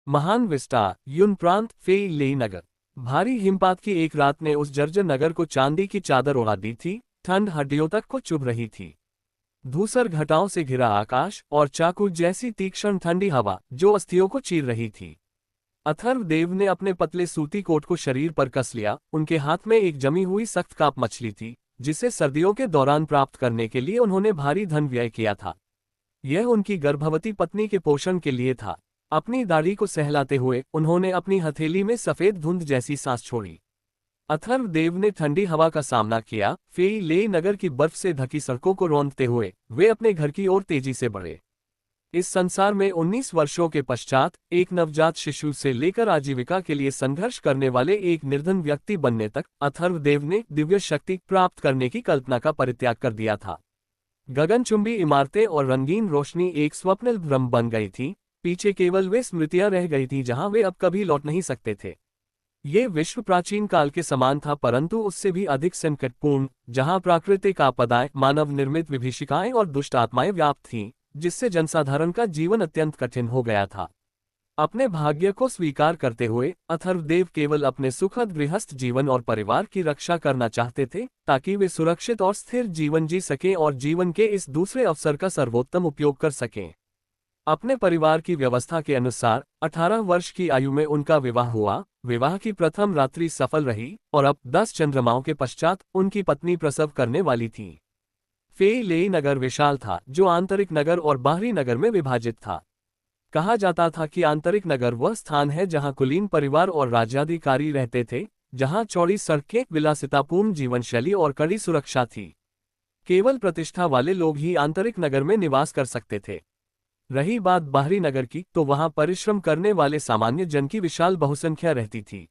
महान विस्तार, युन प्रांत, फेई लेई नगर। भारी हिमपात की एक रात ने उस जर्जर नगर को चांदी की चादर ओढ़ा दी थी। ठंड हड्डियों तक को चुभ रही थी। धूसर घटाओं से घिरा आकाश और चाकू जैसी तीक्ष्ण ठंडी हवा जो अस्थियों को चीर रही थी। अथर्वदेव ने अपने पतले सूती कोट को शरीर पर कस लिया। उनके हाथ में एक जमी हुई सख्त काप मछली थी, जिसे सर्दियों के दौरान प्राप्त करने के लिए उन्होंने भारी धन व्यय किया था। यह उनकी गर्भवती पत्नी के पोषण के लिए था। अपनी दाढ़ी को सहलाते हुए उन्होंने अपनी हथेली में सफेद धुंध जैसी सांस छोड़ी। अथर्वदेव ने ठंडी हवा का सामना किया। फेई लेई नगर की बर्फ से ढकी सड़कों को रौंदते हुए वे अपने घर की ओर तेजी से बढ़े। इस संसार में 19 वर्षों के पश्चात एक नवजात शिशु से लेकर आजीविका के लिए संघर्ष करने वाले एक निर्धन व्यक्ति बनने तक अथर्वदेव ने दिव्य शक्ति प्राप्त करने की कल्पना का परित्याग कर दिया था। गगनचुंबी इमारतें और रंगीन रोशनी एक स्वप्निल भ्रम बन गई थी। पीछे केवल वे स्मृतियां रह गई थीं जहां वे अब कभी लौट नहीं सकते थे। ये विश्व प्राचीन काल के समान था, परंतु उससे भी अधिक संकटपूर्ण, जहां प्राकृतिक आपदाएं, मानव निर्मित विभीषिकाएं और दुष्ट आत्माएं व्याप्त थीं, जिससे जनसाधारण का जीवन अत्यंत कठिन हो गया था। अपने भाग्य को स्वीकार करते हुए अथर्वदेव केवल अपने सुखद गृहस्थ जीवन और परिवार की रक्षा करना चाहते थे, ताकि वे सुरक्षित और स्थिर जीवन जी सकें और जीवन के इस दूसरे अवसर का सर्वोत्तम उपयोग कर सकें। अपने परिवार की व्यवस्था के अनुसार 18 वर्ष की आयु में उनका विवाह हुआ। विवाह की प्रथम रात्रि सफल रही और अब 10 चंद्रमाओं के पश्चात उनकी पत्नी प्रसव करने वाली थी। फेई लेई नगर विशाल था, जो आंतरिक नगर और बाहरी नगर में विभाजित था। कहा जाता था कि आंतरिक नगर वह स्थान है जहां कुलीन परिवार और राज्याधिकारी रहते थे, जहां चौड़ी सड़कें, विलासितापूर्ण जीवनशैली और कड़ी सुरक्षा थी। केवल प्रतिष्ठा वाले लोग ही आंतरिक नगर में निवास कर सकते थे। रही बात बाहरी नगर की, तो वहां परिश्रम करने वाले सामान्य जन की विशाल बहुसंख्या रहती थी।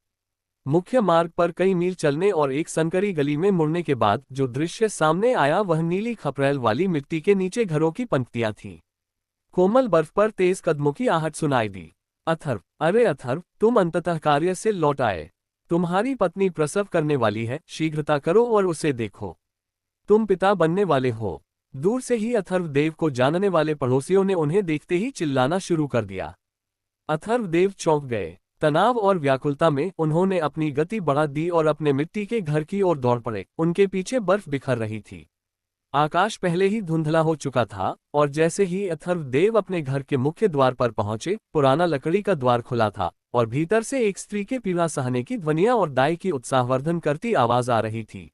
मुख्य मार्ग पर कई मील चलने और एक संकरी गली में मुड़ने के बाद जो दृश्य सामने आया वह नीली खपरेल वाली मिट्टी के नीचे घरों की पंक्तियां थीं। कोमल बर्फ पर तेज कदमों की आहट सुनाई दी। अथर्व, अरे अथर्व, तुम अंततः कार्य से लौट आए। तुम्हारी पत्नी प्रसव करने वाली है, शीघ्रता करो और उसे देखो। तुम पिता बनने वाले हो। दूर से ही अथर्वदेव को जानने वाले पड़ोसियों ने उन्हें देखते ही चिल्लाना शुरू कर दिया। अथर्वदेव चौंक गए। तनाव और व्याकुलता में उन्होंने अपनी गति बढ़ा दी और अपने मिट्टी के घर की ओर दौड़ पड़े। उनके पीछे बर्फ बिखर रही थी। आकाश पहले ही धुंधला हो चुका था और जैसे ही अथर्वदेव अपने घर के मुख्य द्वार पर पहुंचे, पुराना लकड़ी का द्वार खुला था और भीतर से एक स्त्री के पीड़ा सहने की ध्वनियां और दाई की उत्साहवर्धन करती आवाज आ रही थी।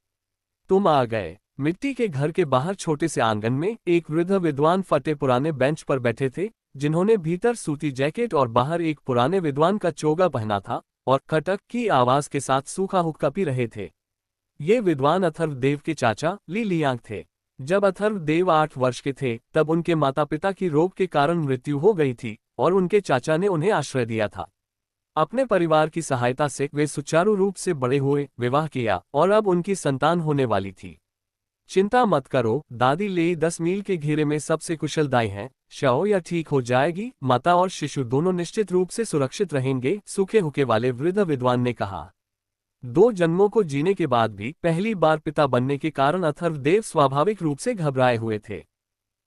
तुम आ गए। मिट्टी के घर के बाहर छोटे से आंगन में एक वृद्ध विद्वान फटे पुराने बेंच पर बैठे थे, जिन्होंने भीतर सूती जैकेट और बाहर एक पुराने विद्वान का चोगा पहना था और खटक की आवाज के साथ सूखा हुक्का पी रहे थे। ये विद्वान अथर्वदेव के चाचा ली लियांग थे। जब अथर्वदेव 8 वर्ष के थे तब उनके माता पिता की रोग के कारण मृत्यु हो गई थी और उनके चाचा ने उन्हें आश्रय दिया था। अपने परिवार की सहायता से वे सुचारू रूप से बड़े हुए, विवाह किया और अब उनकी संतान होने वाली थी। चिंता मत करो, दादी लेई 10 मील के घेरे में सबसे कुशल दाई हैं। शव या ठीक हो जाएगी। माता और शिशु दोनों निश्चित रूप से सुरक्षित रहेंगे, सूखे हुक्के वाले वृद्ध विद्वान ने कहा। 2 जन्मों को जीने के बाद भी पहली बार पिता बनने के कारण अथर्वदेव स्वाभाविक रूप से घबराए हुए थे।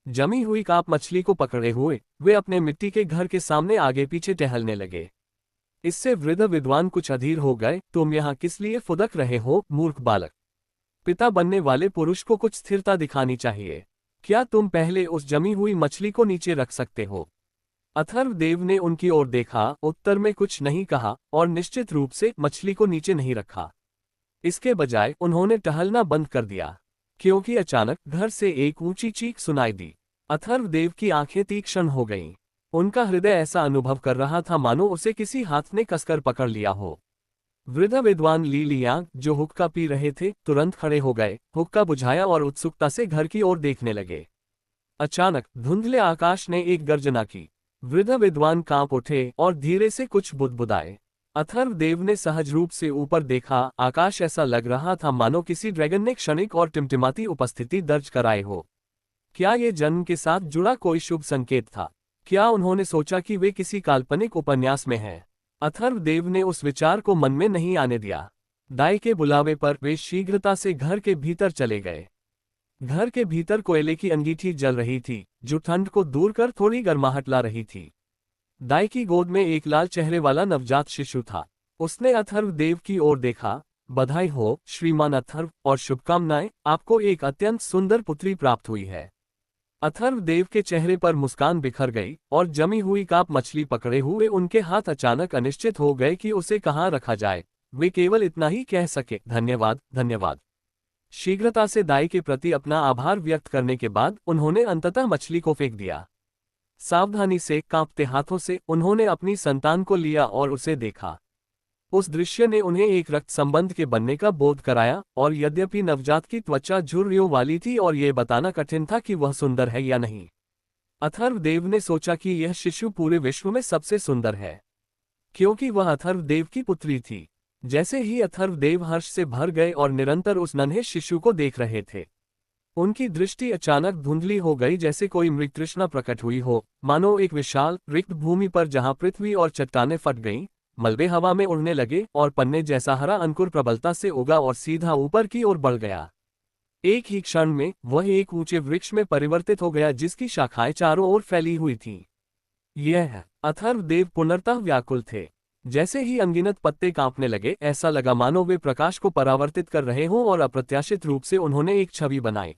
जमी हुई काप मछली को पकड़े हुए वे अपने मिट्टी के घर के सामने आगे पीछे टहलने लगे। इससे वृद्ध विद्वान कुछ अधीर हो गए। तुम यहाँ किस लिए फुदक रहे हो, मूर्ख बालक? पिता बनने वाले पुरुष को कुछ स्थिरता दिखानी चाहिए। क्या तुम पहले उस जमी हुई मछली को नीचे रख सकते हो? अथर्वदेव ने उनकी ओर देखा, उत्तर में कुछ नहीं कहा और निश्चित रूप से मछली को नीचे नहीं रखा। इसके बजाय उन्होंने टहलना बंद कर दिया, क्योंकि अचानक घर से एक ऊंची चीख सुनाई दी। अथर्वदेव की आंखें तीक्ष्ण हो गईं। उनका हृदय ऐसा अनुभव कर रहा था मानो उसे किसी हाथ ने कसकर पकड़ लिया हो। वृद्ध विद्वान ली लियांग, जो हुक्का पी रहे थे, तुरंत खड़े हो गए, हुक्का बुझाया और उत्सुकता से घर की ओर देखने लगे। अचानक धुंधले आकाश ने एक गर्जना की। वृद्ध विद्वान कांप उठे और धीरे से कुछ बुदबुदाए। अथर्वदेव ने सहज रूप से ऊपर देखा। आकाश ऐसा लग रहा था मानो किसी ड्रैगन ने क्षणिक और टिमटिमाती उपस्थिति दर्ज कराए हो। क्या ये जन्म के साथ जुड़ा कोई शुभ संकेत था? क्या उन्होंने सोचा कि वे किसी काल्पनिक उपन्यास में हैं? अथर्वदेव ने उस विचार को मन में नहीं आने दिया। दाई के बुलावे पर वे शीघ्रता से घर के भीतर चले गए। घर के भीतर कोयले की अंगीठी जल रही थी, जो ठंड को दूर कर थोड़ी गर्माहट ला रही थी। दाई की गोद में एक लाल चेहरे वाला नवजात शिशु था। उसने अथर्वदेव की ओर देखा। बधाई हो श्रीमान अथर्व, और शुभकामनाएं, आपको एक अत्यंत सुंदर पुत्री प्राप्त हुई है। अथर्वदेव के चेहरे पर मुस्कान बिखर गई और जमी हुई काप मछली पकड़े हुए उनके हाथ अचानक अनिश्चित हो गए कि उसे कहाँ रखा जाए। वे केवल इतना ही कह सके, धन्यवाद धन्यवाद। शीघ्रता से दाई के प्रति अपना आभार व्यक्त करने के बाद उन्होंने अंततः मछली को फेंक दिया। सावधानी से कांपते हाथों से उन्होंने अपनी संतान को लिया और उसे देखा। उस दृश्य ने उन्हें एक रक्त संबंध के बनने का बोध कराया, और यद्यपि नवजात की त्वचा झुर्रियों वाली थी और यह बताना कठिन था कि वह सुंदर है या नहीं, अथर्वदेव ने सोचा कि यह शिशु पूरे विश्व में सबसे सुंदर है, क्योंकि वह अथर्वदेव की पुत्री थी। जैसे ही अथर्वदेव हर्ष से भर गए और निरंतर उस नन्हे शिशु को देख रहे थे, उनकी दृष्टि अचानक धुंधली हो गई, जैसे कोई मृग तृष्णा प्रकट हुई हो। मानो एक विशाल रिक्त भूमि पर जहां पृथ्वी और चट्टानें फट गईं, मलबे हवा में उड़ने लगे और पन्ने जैसा हरा अंकुर प्रबलता से उगा और सीधा ऊपर की ओर बढ़ गया। एक ही क्षण में वह एक ऊंचे वृक्ष में परिवर्तित हो गया जिसकी शाखाएं चारों ओर फैली हुई थीं। यह अथर्वदेव पुनर्तः व्याकुल थे। जैसे ही अनगिनत पत्ते कांपने लगे, ऐसा लगा मानो वे प्रकाश को परावर्तित कर रहे हों, और अप्रत्याशित रूप से उन्होंने एक छवि बनाई।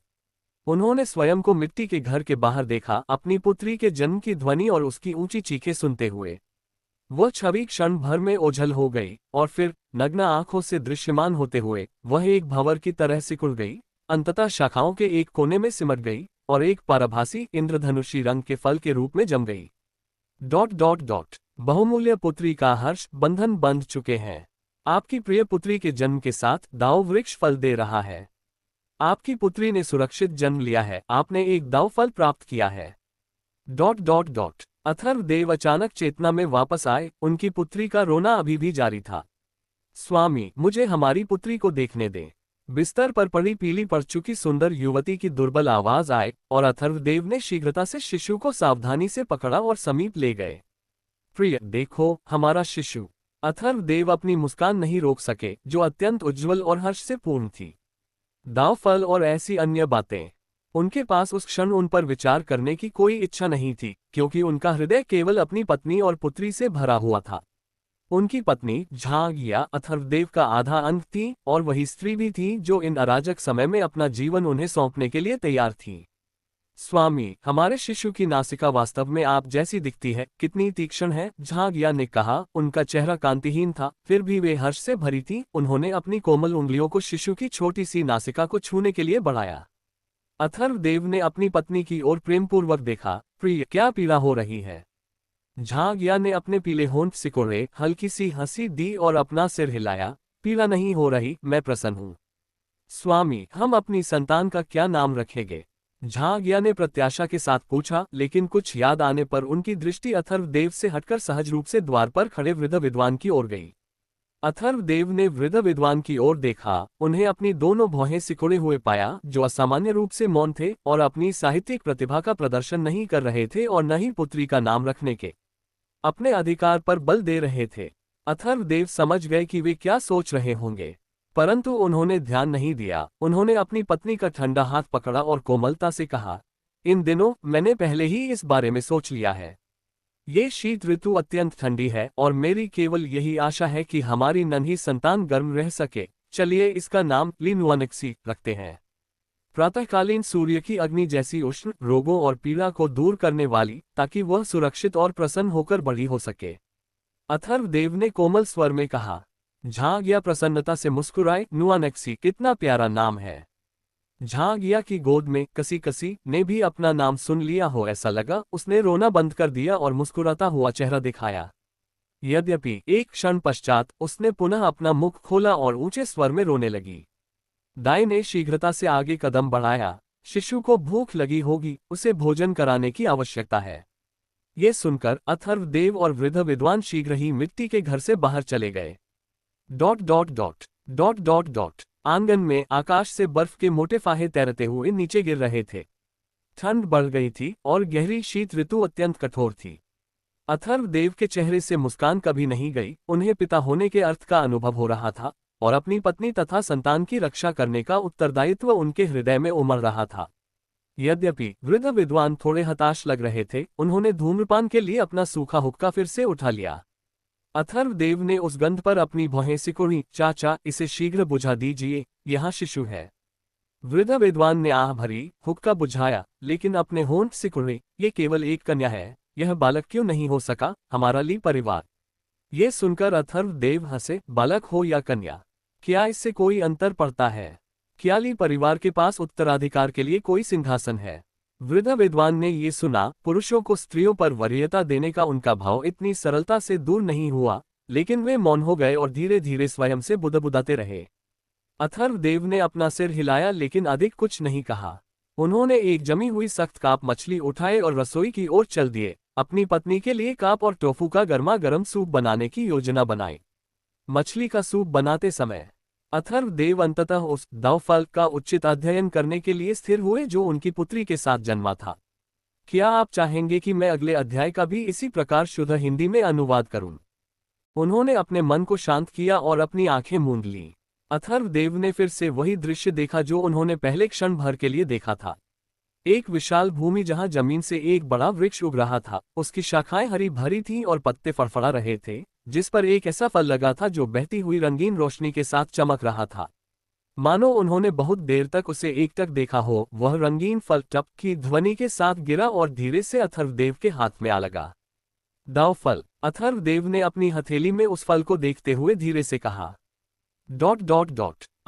उन्होंने स्वयं को मिट्टी के घर के बाहर देखा, अपनी पुत्री के जन्म की ध्वनि और उसकी ऊंची चीखें सुनते हुए। वह छवि क्षण भर में ओझल हो गई, और फिर नग्न आंखों से दृश्यमान होते हुए वह एक भंवर की तरह सिकुड़ गई, अंततः शाखाओं के एक कोने में सिमट गई और एक पराभासी इंद्रधनुषी रंग के फल के रूप में जम गई। बहुमूल्य पुत्री का हर्ष बंधन बंध चुके हैं। आपकी प्रिय पुत्री के जन्म के साथ दाव वृक्ष फल दे रहा है। आपकी पुत्री ने सुरक्षित जन्म लिया है, आपने एक दाव फल प्राप्त किया है। अथर्वदेव अचानक चेतना में वापस आए, उनकी पुत्री का रोना अभी भी जारी था। स्वामी, मुझे हमारी पुत्री को देखने दें। बिस्तर पर पड़ी पीली पड़ चुकी सुंदर युवती की दुर्बल आवाज आए, और अथर्वदेव ने शीघ्रता से शिशु को सावधानी से पकड़ा और समीप ले गए। प्रिय, देखो हमारा शिशु। अथर्वदेव अपनी मुस्कान नहीं रोक सके, जो अत्यंत उज्ज्वल और हर्ष से पूर्ण थी। दाव फल और ऐसी अन्य बातें, उनके पास उस क्षण उन पर विचार करने की कोई इच्छा नहीं थी, क्योंकि उनका हृदय केवल अपनी पत्नी और पुत्री से भरा हुआ था। उनकी पत्नी झांगिया अथर्वदेव का आधा अंग थी, और वही स्त्री भी थी जो इन अराजक समय में अपना जीवन उन्हें सौंपने के लिए तैयार थी। स्वामी, हमारे शिशु की नासिका वास्तव में आप जैसी दिखती है, कितनी तीक्ष्ण है, झांगिया ने कहा। उनका चेहरा कांतिहीन था, फिर भी वे हर्ष से भरी थी। उन्होंने अपनी कोमल उंगलियों को शिशु की छोटी सी नासिका को छूने के लिए बढ़ाया। अथर्वदेव ने अपनी पत्नी की ओर प्रेमपूर्वक देखा। प्रिय, क्या पीड़ा हो रही है? झांगिया ने अपने पीले होंठ सिकोड़े, हल्की सी हंसी दी और अपना सिर हिलाया। पीड़ा नहीं हो रही, मैं प्रसन्न हूँ। स्वामी, हम अपनी संतान का क्या नाम रखेंगे? झांगिया ने प्रत्याशा के साथ पूछा, लेकिन कुछ याद आने पर उनकी दृष्टि अथर्वदेव से हटकर सहज रूप से द्वार पर खड़े वृद्ध विद्वान की ओर गई। अथर्वदेव ने वृद्ध विद्वान की ओर देखा, उन्हें अपनी दोनों भौहें सिकुड़े हुए पाया, जो असामान्य रूप से मौन थे और अपनी साहित्यिक प्रतिभा का प्रदर्शन नहीं कर रहे थे और न ही पुत्री का नाम रखने के अपने अधिकार पर बल दे रहे थे। अथर्वदेव समझ गए कि वे क्या सोच रहे होंगे, परंतु उन्होंने ध्यान नहीं दिया। उन्होंने अपनी पत्नी का ठंडा हाथ पकड़ा और कोमलता से कहा, इन दिनों मैंने पहले ही इस बारे में सोच लिया है। ये शीत ऋतु अत्यंत ठंडी है और मेरी केवल यही आशा है कि हमारी नन्ही संतान गर्म रह सके। चलिए इसका नाम लिनुआनिक्सी रखते हैं। प्रातःकालीन सूर्य की अग्नि जैसी उष्ण, रोगों और पीड़ा को दूर करने वाली, ताकि वह सुरक्षित और प्रसन्न होकर बड़ी हो सके। अथर्वदेव ने कोमल स्वर में कहा। झांगिया प्रसन्नता से मुस्कुराए। नुआनेक्सी, कितना प्यारा नाम है। झांगिया की गोद में कसी ने भी अपना नाम सुन लिया हो ऐसा लगा। उसने रोना बंद कर दिया और मुस्कुराता हुआ चेहरा दिखाया। यद्यपि एक क्षण पश्चात उसने पुनः अपना मुख खोला और ऊंचे स्वर में रोने लगी। दाई ने शीघ्रता से आगे कदम बढ़ाया। शिशु को भूख लगी होगी, उसे भोजन कराने की आवश्यकता है। ये सुनकर अथर्वदेव और वृद्ध विद्वान शीघ्र ही मिट्टी के घर से बाहर चले गए। आंगन में आकाश से बर्फ के मोटे फाहे तैरते हुए नीचे गिर रहे थे। ठंड बढ़ गई थी और गहरी शीत ऋतु अत्यंत कठोर थी। अथर्वदेव के चेहरे से मुस्कान कभी नहीं गई। उन्हें पिता होने के अर्थ का अनुभव हो रहा था और अपनी पत्नी तथा संतान की रक्षा करने का उत्तरदायित्व उनके हृदय में उमड़ रहा था। यद्यपि वृद्ध विद्वान थोड़े हताश लग रहे थे, उन्होंने धूम्रपान के लिए अपना सूखा हुक्का फिर से उठा लिया। अथर्वदेव ने उस गंध पर अपनी भौहें सिकुड़ी, चाचा इसे शीघ्र बुझा दीजिए, यहाँ शिशु है। वृद्ध विद्वान ने आह भरी, हुक्का बुझाया, लेकिन अपने होंठ सिकुड़े, ये केवल एक कन्या है, यह बालक क्यों नहीं हो सका, हमारा ली परिवार। ये सुनकर अथर्वदेव हंसे, बालक हो या कन्या, क्या इससे कोई अंतर पड़ता है? क्या ली परिवार के पास उत्तराधिकार के लिए कोई सिंहासन है? वृद्ध विद्वान ने ये सुना, पुरुषों को स्त्रियों पर वरीयता देने का उनका भाव इतनी सरलता से दूर नहीं हुआ, लेकिन वे मौन हो गए और धीरे धीरे स्वयं से बुदबुदाते रहे। अथर्वदेव ने अपना सिर हिलाया लेकिन अधिक कुछ नहीं कहा। उन्होंने एक जमी हुई सख्त काप मछली उठाए और रसोई की ओर चल दिए, अपनी पत्नी के लिए काप और टोफू का गर्मा गर्म सूप बनाने की योजना बनाई। मछली का सूप बनाते समय अथर्वदेव अंततः उस दावफल का उचित अध्ययन करने के लिए स्थिर हुए जो उनकी पुत्री के साथ जन्मा था। क्या आप चाहेंगे कि मैं अगले अध्याय का भी इसी प्रकार शुद्ध हिंदी में अनुवाद करूं? उन्होंने अपने मन को शांत किया और अपनी आंखें मूंद लीं। अथर्वदेव ने फिर से वही दृश्य देखा जो उन्होंने पहले क्षण भर के लिए देखा था। एक विशाल भूमि जहां जमीन से एक बड़ा वृक्ष उग रहा था, उसकी शाखाएं हरी भरी थीं और पत्ते फड़फड़ा रहे थे, जिस पर एक ऐसा फल लगा था जो बहती हुई रंगीन रोशनी के साथ चमक रहा था। मानो उन्होंने बहुत देर तक उसे एकटक देखा हो। वह रंगीन फल टप की ध्वनि के साथ गिरा और धीरे से अथर्वदेव के हाथ में आ लगा। दावफल। अथर्वदेव ने अपनी हथेली में उस फल को देखते हुए धीरे से कहा, ...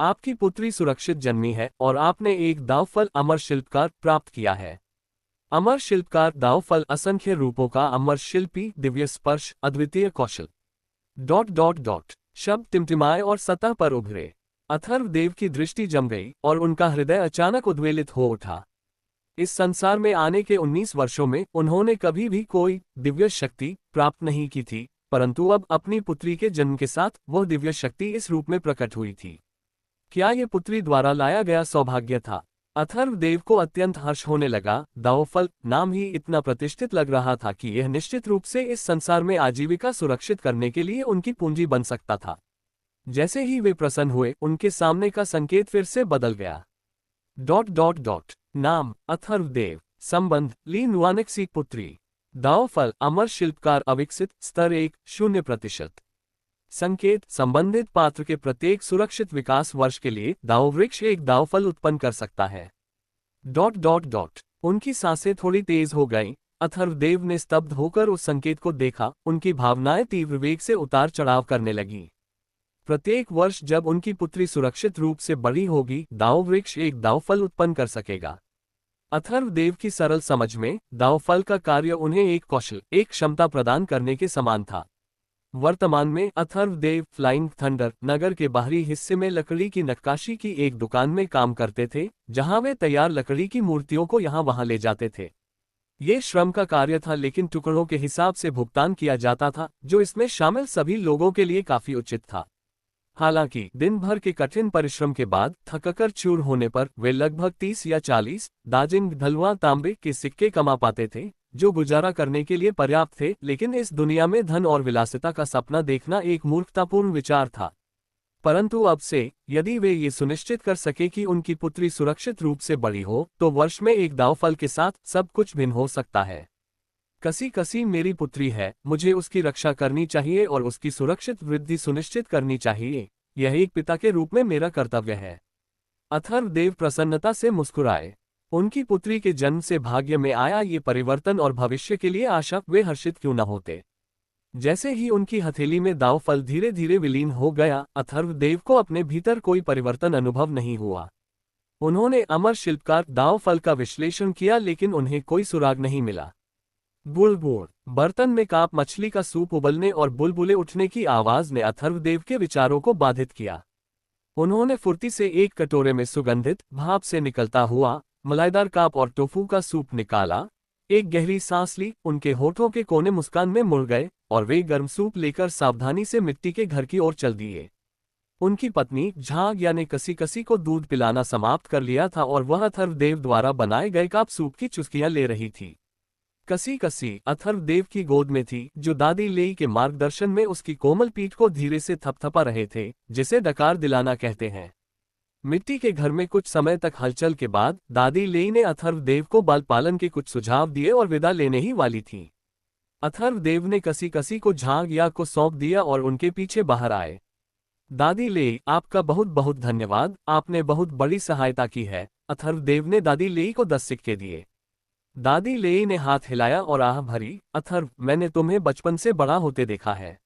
आपकी पुत्री सुरक्षित जन्मी है और आपने एक दावफल अमर शिल्पकार प्राप्त किया है। अमर शिल्पकार दावफल असंख्य रूपों का अमर शिल्पी, दिव्य स्पर्श, अद्वितीय कौशल... शब्द टिमटिमाए और सतह पर उभरे। अथर्वदेव की दृष्टि जम गई और उनका हृदय अचानक उद्वेलित हो उठा। इस संसार में आने के 19 वर्षों में उन्होंने कभी भी कोई दिव्य शक्ति प्राप्त नहीं की थी, परंतु अब अपनी पुत्री के जन्म के साथ वह दिव्य शक्ति इस रूप में प्रकट हुई थी। क्या ये पुत्री द्वारा लाया गया सौभाग्य था? अथर्वदेव को अत्यंत हर्ष होने लगा। दावफल नाम ही इतना प्रतिष्ठित लग रहा था कि यह निश्चित रूप से इस संसार में आजीविका सुरक्षित करने के लिए उनकी पूंजी बन सकता था। जैसे ही वे प्रसन्न हुए, उनके सामने का संकेत फिर से बदल गया। ... नाम अथर्वदेव, संबंध ली नुआनेक्सी पुत्री, दावफल अमर शिल्पकार अविकसित, स्तर 1 0%। संकेत संबंधित पात्र के प्रत्येक सुरक्षित विकास वर्ष के लिए दाव वृक्ष एक दावफल उत्पन्न कर सकता है। ... उनकी सांसें थोड़ी तेज हो गईं। अथर्वदेव ने स्तब्ध होकर उस संकेत को देखा। उनकी भावनाएं तीव्र वेग से उतार चढ़ाव करने लगीं। प्रत्येक वर्ष जब उनकी पुत्री सुरक्षित रूप से बड़ी होगी, दाव वृक्ष एक दावफल उत्पन्न कर सकेगा। अथर्वदेव की सरल समझ में दावफल का कार्य उन्हें एक कौशल, एक क्षमता प्रदान करने के समान था। वर्तमान में अथर्वदेव फ्लाइंग थंडर नगर के बाहरी हिस्से में लकड़ी की नक्काशी की एक दुकान में काम करते थे, जहां वे तैयार लकड़ी की मूर्तियों को यहां वहां ले जाते थे। ये श्रम का कार्य था, लेकिन टुकड़ों के हिसाब से भुगतान किया जाता था, जो इसमें शामिल सभी लोगों के लिए काफी उचित था। हालांकि दिन भर के कठिन परिश्रम के बाद थककर चूर होने पर वे लगभग 30 या 40 दाजिंग धलवा तांबे के सिक्के कमा पाते थे, जो गुजारा करने के लिए पर्याप्त थे। लेकिन इस दुनिया में धन और विलासिता का सपना देखना एक मूर्खतापूर्ण विचार था। परंतु अब से यदि वे ये सुनिश्चित कर सके कि उनकी पुत्री सुरक्षित रूप से बड़ी हो, तो वर्ष में एक दावफल के साथ सब कुछ भिन्न हो सकता है। कसी कसी मेरी पुत्री है, मुझे उसकी रक्षा करनी चाहिए और उसकी सुरक्षित वृद्धि सुनिश्चित करनी चाहिए। यह एक पिता के रूप में मेरा कर्तव्य है। अथर्वदेव प्रसन्नता से मुस्कुराए। उनकी पुत्री के जन्म से भाग्य में आया ये परिवर्तन और भविष्य के लिए आशा, वे हर्षित क्यों न होते। जैसे ही उनकी हथेली में दावफल धीरे धीरे विलीन हो गया, अथर्वदेव को अपने भीतर कोई परिवर्तन अनुभव नहीं हुआ। उन्होंने अमर शिल्पकार दावफल का विश्लेषण किया, लेकिन उन्हें कोई सुराग नहीं मिला। बुलबुल। बर्तन में काप मछली का सूप उबलने और बुलबुले उठने की आवाज ने अथर्वदेव के विचारों को बाधित किया। उन्होंने फुर्ती से एक कटोरे में सुगंधित भाप से निकलता हुआ मलाईदार काप और टोफू का सूप निकाला। एक गहरी सांस ली, उनके होठों के कोने मुस्कान में मुड़ गए और वे गर्म सूप लेकर सावधानी से मिट्टी के घर की ओर चल दिए। उनकी पत्नी झाग यानी कसी कसी को दूध पिलाना समाप्त कर लिया था और वह अथर्वदेव द्वारा बनाए गए काप सूप की चुस्कियां ले रही थी। कसी कसी अथर्वदेव की गोद में थी, जो दादी लेई के मार्गदर्शन में उसकी कोमल पीठ को धीरे से थपथपा रहे थे, जिसे डकार दिलाना कहते हैं। मिट्टी के घर में कुछ समय तक हलचल के बाद दादी लेई ने अथर्वदेव को बाल पालन के कुछ सुझाव दिए और विदा लेने ही वाली थी। अथर्वदेव ने कसी कसी को झांग या को सौंप दिया और उनके पीछे बाहर आए। दादी लेई, आपका बहुत बहुत धन्यवाद, आपने बहुत बड़ी सहायता की है। अथर्वदेव ने दादी लेई को 10 सिक्के दिए। दादी लेई ने हाथ हिलाया और आह भरी, अथर्व, मैंने तुम्हें बचपन से बड़ा होते देखा है।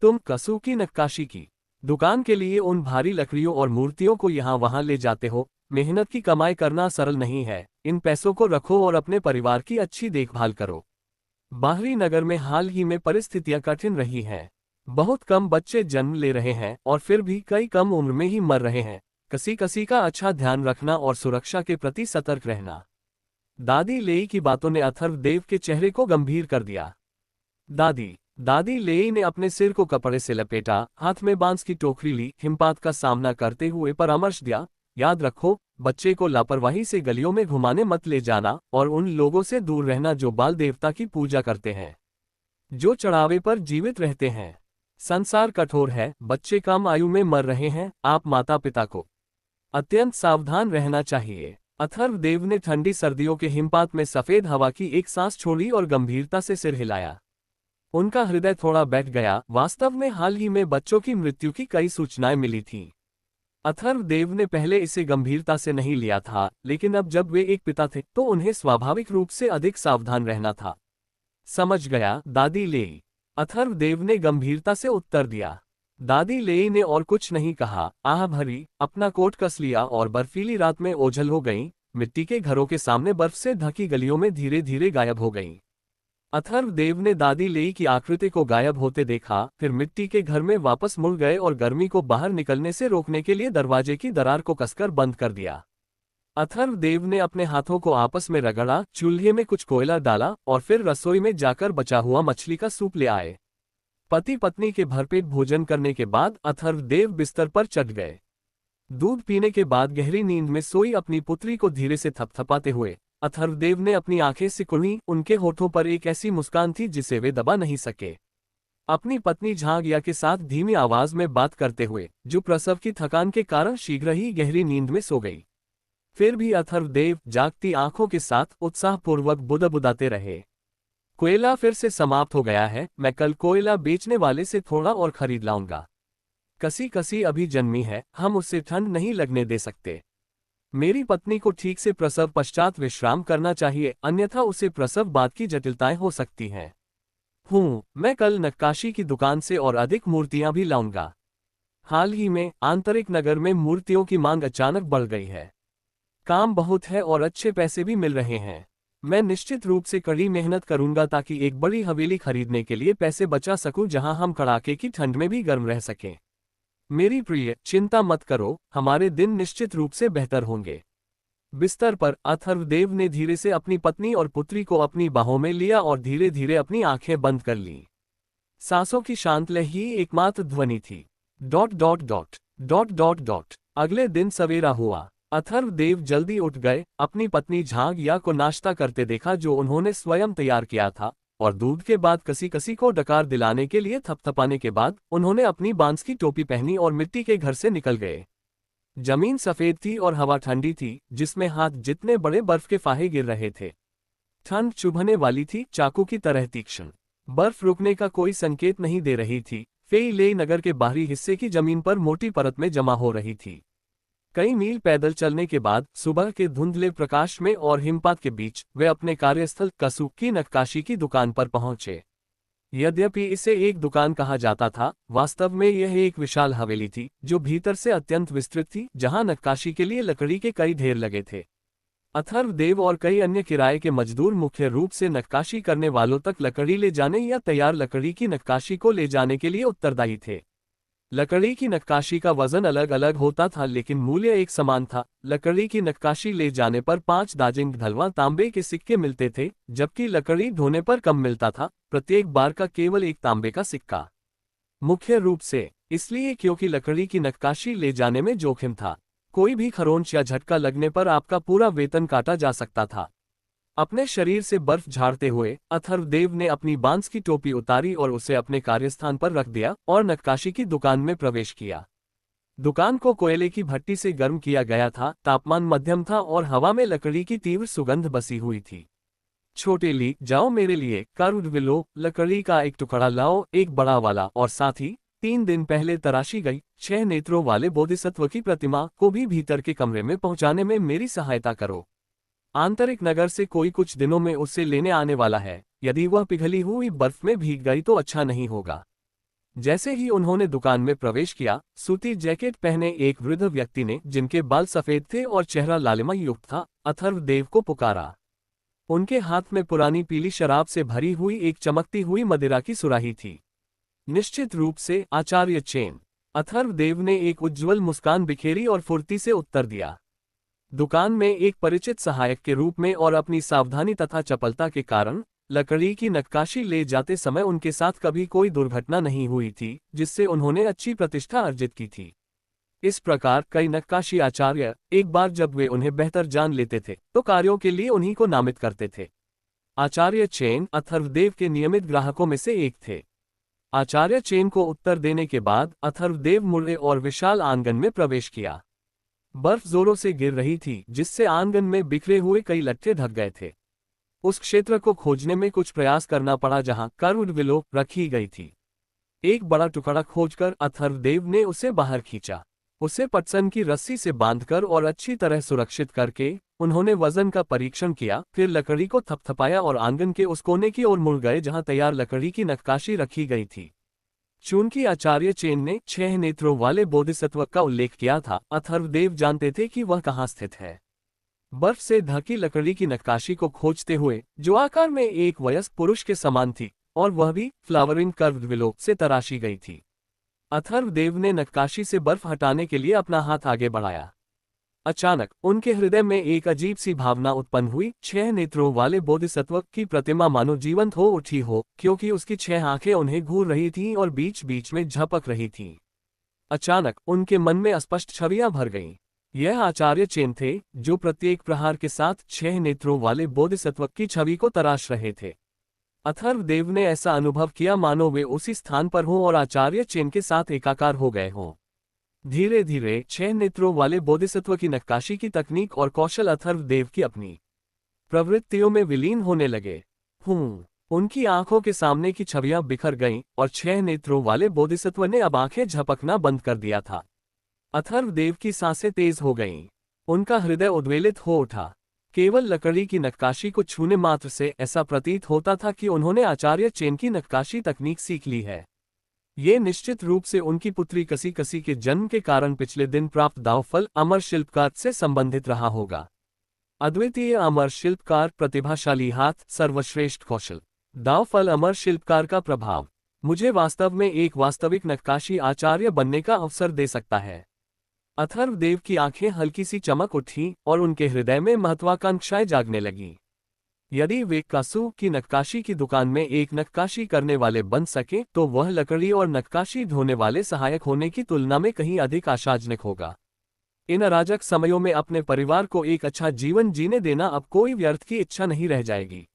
तुम कसू की नक्काशी की दुकान के लिए उन भारी लकड़ियों और मूर्तियों को यहाँ वहाँ ले जाते हो। मेहनत की कमाई करना सरल नहीं है। इन पैसों को रखो और अपने परिवार की अच्छी देखभाल करो। बाहरी नगर में हाल ही में परिस्थितियां कठिन रही हैं। बहुत कम बच्चे जन्म ले रहे हैं और फिर भी कई कम उम्र में ही मर रहे हैं। किसी किसी का अच्छा ध्यान रखना और सुरक्षा के प्रति सतर्क रहना। दादी लेई की बातों ने अथर्वदेव के चेहरे को गंभीर कर दिया। दादी लेई ने अपने सिर को कपड़े से लपेटा, हाथ में बांस की टोकरी ली, हिमपात का सामना करते हुए परामर्श दिया, याद रखो, बच्चे को लापरवाही से गलियों में घुमाने मत ले जाना और उन लोगों से दूर रहना जो बाल देवता की पूजा करते हैं, जो चढ़ावे पर जीवित रहते हैं। संसार कठोर है, बच्चे कम आयु में मर रहे हैं, आप माता पिता को अत्यंत सावधान रहना चाहिए। अथर्वदेव ने ठंडी सर्दियों के हिमपात में सफेद हवा की एक सांस छोड़ी और गंभीरता से सिर हिलाया। उनका हृदय थोड़ा बैठ गया। वास्तव में हाल ही में बच्चों की मृत्यु की कई सूचनाएं मिली थीं। अथर्वदेव ने पहले इसे गंभीरता से नहीं लिया था, लेकिन अब जब वे एक पिता थे तो उन्हें स्वाभाविक रूप से अधिक सावधान रहना था। समझ गया, दादी लेई, अथर्वदेव ने गंभीरता से उत्तर दिया। दादी लेई ने और कुछ नहीं कहा, आह भरी, अपना कोट कस लिया और बर्फीली रात में ओझल हो गईं। मिट्टी के घरों के सामने बर्फ से ढकी गलियों में धीरे धीरे गायब हो गईं। अथर्वदेव ने दादी लेई की आकृति को गायब होते देखा, फिर मिट्टी के घर में वापस मुड़ गए और गर्मी को बाहर निकलने से रोकने के लिए दरवाजे की दरार को कसकर बंद कर दिया। अथर्वदेव ने अपने हाथों को आपस में रगड़ा, चूल्हे में कुछ कोयला डाला और फिर रसोई में जाकर बचा हुआ मछली का सूप ले आए। पति पत्नी के भरपेट भोजन करने के बाद अथर्वदेव बिस्तर पर चढ़ गए। दूध पीने के बाद गहरी नींद में सोई अपनी पुत्री को धीरे से थपथपाते हुए अथर्वदेव ने अपनी आंखें सिकुड़ी। उनके होठों पर एक ऐसी मुस्कान थी जिसे वे दबा नहीं सके। अपनी पत्नी झांगिया के साथ धीमी आवाज में बात करते हुए, जो प्रसव की थकान के कारण शीघ्र ही गहरी नींद में सो गई। फिर भी अथर्वदेव जागती आंखों के साथ उत्साहपूर्वक बुदबुदाते रहे, कोयला फिर से समाप्त हो गया है, मैं कल कोयला बेचने वाले से थोड़ा और खरीद लाऊंगा। कसी कसी अभी जन्मी है, हम उससे ठंड नहीं लगने दे सकते। मेरी पत्नी को ठीक से प्रसव पश्चात विश्राम करना चाहिए, अन्यथा उसे प्रसव बाद की जटिलताएं हो सकती हैं। मैं कल नक्काशी की दुकान से और अधिक मूर्तियां भी लाऊंगा। हाल ही में आंतरिक नगर में मूर्तियों की मांग अचानक बढ़ गई है। काम बहुत है और अच्छे पैसे भी मिल रहे हैं। मैं निश्चित रूप से कड़ी मेहनत करूंगा ताकि एक बड़ी हवेली खरीदने के लिए पैसे बचा सकूं जहां हम कड़ाके की ठंड में भी गर्म रह सकें। मेरी प्रिय, चिंता मत करो, हमारे दिन निश्चित रूप से बेहतर होंगे। बिस्तर पर अथर्वदेव ने धीरे से अपनी पत्नी और पुत्री को अपनी बाहों में लिया और धीरे धीरे अपनी आंखें बंद कर लीं। सांसों की शांत लय ही एकमात्र ध्वनि थी। ... अगले दिन सवेरा हुआ। अथर्वदेव जल्दी उठ गए, अपनी पत्नी झांगिया को नाश्ता करते देखा जो उन्होंने स्वयं तैयार किया था, और दूध के बाद कसी कसी को डकार दिलाने के लिए थपथपाने के बाद उन्होंने अपनी बांस की टोपी पहनी और मिट्टी के घर से निकल गए। जमीन सफेद थी और हवा ठंडी थी, जिसमें हाथ जितने बड़े बर्फ के फाहे गिर रहे थे। ठंड चुभने वाली थी, चाकू की तरह तीक्ष्ण। बर्फ रुकने का कोई संकेत नहीं दे रही थी। फेई लेई नगर के बाहरी हिस्से की जमीन पर मोटी परत में जमा हो रही थी। कई मील पैदल चलने के बाद सुबह के धुंधले प्रकाश में और हिमपात के बीच वे अपने कार्यस्थल कसू की नक्काशी की दुकान पर पहुंचे। यद्यपि इसे एक दुकान कहा जाता था, वास्तव में यह एक विशाल हवेली थी जो भीतर से अत्यंत विस्तृत थी, जहां नक्काशी के लिए लकड़ी के कई ढेर लगे थे। अथर्वदेव और कई अन्य किराए के मजदूर मुख्य रूप से नक्काशी करने वालों तक लकड़ी ले जाने या तैयार लकड़ी की नक्काशी को ले जाने के लिए उत्तरदायी थे। लकड़ी की नक्काशी का वजन अलग अलग होता था, लेकिन मूल्य एक समान था। लकड़ी की नक्काशी ले जाने पर 5 दाजिंग ढलवा तांबे के सिक्के मिलते थे, जबकि लकड़ी ढोने पर कम मिलता था, प्रत्येक बार का केवल एक तांबे का सिक्का। मुख्य रूप से इसलिए क्योंकि लकड़ी की नक्काशी ले जाने में जोखिम था। कोई भी खरोंच या झटका लगने पर आपका पूरा वेतन काटा जा सकता था। अपने शरीर से बर्फ झाड़ते हुए अथर्वदेव ने अपनी बांस की टोपी उतारी और उसे अपने कार्यस्थान पर रख दिया और नक्काशी की दुकान में प्रवेश किया। दुकान को कोयले की भट्टी से गर्म किया गया था, तापमान मध्यम था और हवा में लकड़ी की तीव्र सुगंध बसी हुई थी। छोटे ली, जाओ मेरे लिए कर्व्ड विलो, लकड़ी का एक टुकड़ा लाओ, एक बड़ा वाला, और साथ ही 3 दिन पहले तराशी गई 6 नेत्रों वाले बोधिसत्व की प्रतिमा को भी भीतर के कमरे में पहुंचाने में मेरी सहायता करो। आंतरिक नगर से कोई कुछ दिनों में उससे लेने आने वाला है। यदि वह पिघली हुई बर्फ में भीग गई तो अच्छा नहीं होगा। जैसे ही उन्होंने दुकान में प्रवेश किया, सूती जैकेट पहने एक वृद्ध व्यक्ति ने, जिनके बाल सफेद थे और चेहरा लालिमा युक्त था, अथर्वदेव को पुकारा। उनके हाथ में पुरानी पीली शराब से भरी हुई एक चमकती हुई मदिरा की सुराही थी। निश्चित रूप से आचार्य चेन। अथर्वदेव ने एक उज्ज्वल मुस्कान बिखेरी और फुर्ती से उत्तर दिया। दुकान में एक परिचित सहायक के रूप में और अपनी सावधानी तथा चपलता के कारण लकड़ी की नक्काशी ले जाते समय उनके साथ कभी कोई दुर्घटना नहीं हुई थी, जिससे उन्होंने अच्छी प्रतिष्ठा अर्जित की थी। इस प्रकार कई नक्काशी आचार्य एक बार जब वे उन्हें बेहतर जान लेते थे तो कार्यों के लिए उन्हीं को नामित करते थे। आचार्य चेन अथर्वदेव के नियमित ग्राहकों में से एक थे। आचार्य चेन को उत्तर देने के बाद अथर्वदेव मुड़े और विशाल आंगन में प्रवेश किया। बर्फ जोरों से गिर रही थी, जिससे आंगन में बिखरे हुए कई लट्ठे ढक गए थे। उस क्षेत्र को खोजने में कुछ प्रयास करना पड़ा जहां कर्व्ड विलो रखी गई थी। एक बड़ा टुकड़ा खोजकर अथर्वदेव ने उसे बाहर खींचा। उसे पटसन की रस्सी से बांधकर और अच्छी तरह सुरक्षित करके उन्होंने वजन का परीक्षण किया, फिर लकड़ी को थपथपाया और आंगन के उस कोने की ओर मुड़ गए जहां तैयार लकड़ी की नक्काशी रखी गई थी। चूंकि आचार्य चेन ने 6 नेत्रों वाले बोधिसत्व का उल्लेख किया था, अथर्वदेव जानते थे कि वह कहाँ स्थित है। बर्फ से ढकी लकड़ी की नक्काशी को खोजते हुए, जो आकार में एक वयस्क पुरुष के समान थी और वह भी फ्लावरिंग कर्व्ड विलो से तराशी गई थी, अथर्वदेव ने नक्काशी से बर्फ हटाने के लिए अपना हाथ आगे बढ़ाया। अचानक उनके हृदय में एक अजीब सी भावना उत्पन्न हुई। 6 नेत्रों वाले बोधिसत्व की प्रतिमा मानो जीवंत हो उठी हो, क्योंकि उसकी 6 आंखें उन्हें घूर रही थीं और बीच बीच में झपक रही थीं। अचानक उनके मन में स्पष्ट छवियां भर गईं। यह आचार्य चेन थे, जो प्रत्येक प्रहार के साथ 6 नेत्रों वाले बोधिसत्व की छवि को तराश रहे थे। अथर्वदेव ने ऐसा अनुभव किया मानो वे उसी स्थान पर हों और आचार्य चेन के साथ एकाकार हो गए हों। धीरे धीरे 6 नेत्रों वाले बोधिसत्व की नक्काशी की तकनीक और कौशल अथर्वदेव की अपनी प्रवृत्तियों में विलीन होने लगे। उनकी आंखों के सामने की छवियां बिखर गईं और 6 नेत्रों वाले बोधिसत्व ने अब आंखें झपकना बंद कर दिया था। अथर्वदेव की सांसें तेज हो गईं। उनका हृदय उद्वेलित हो उठा। केवल लकड़ी की नक्काशी को छूने मात्र से ऐसा प्रतीत होता था कि उन्होंने आचार्य चेन की नक्काशी तकनीक सीख ली है। ये निश्चित रूप से उनकी पुत्री कसी कसी के जन्म के कारण पिछले दिन प्राप्त दावफल अमर शिल्पकार से संबंधित रहा होगा। अद्वितीय अमर शिल्पकार, प्रतिभाशाली हाथ, सर्वश्रेष्ठ कौशल। दावफल अमर शिल्पकार का प्रभाव मुझे वास्तव में एक वास्तविक नक्काशी आचार्य बनने का अवसर दे सकता है। अथर्वदेव की आंखें हल्की सी चमक उठी और उनके हृदय में महत्वाकांक्षाएं जागने लगीं। यदि वे कासू की नक्काशी की दुकान में एक नक्काशी करने वाले बन सके तो वह लकड़ी और नक्काशी ढोने वाले सहायक होने की तुलना में कहीं अधिक आशाजनक होगा। इन अराजक समयों में अपने परिवार को एक अच्छा जीवन जीने देना अब कोई व्यर्थ की इच्छा नहीं रह जाएगी।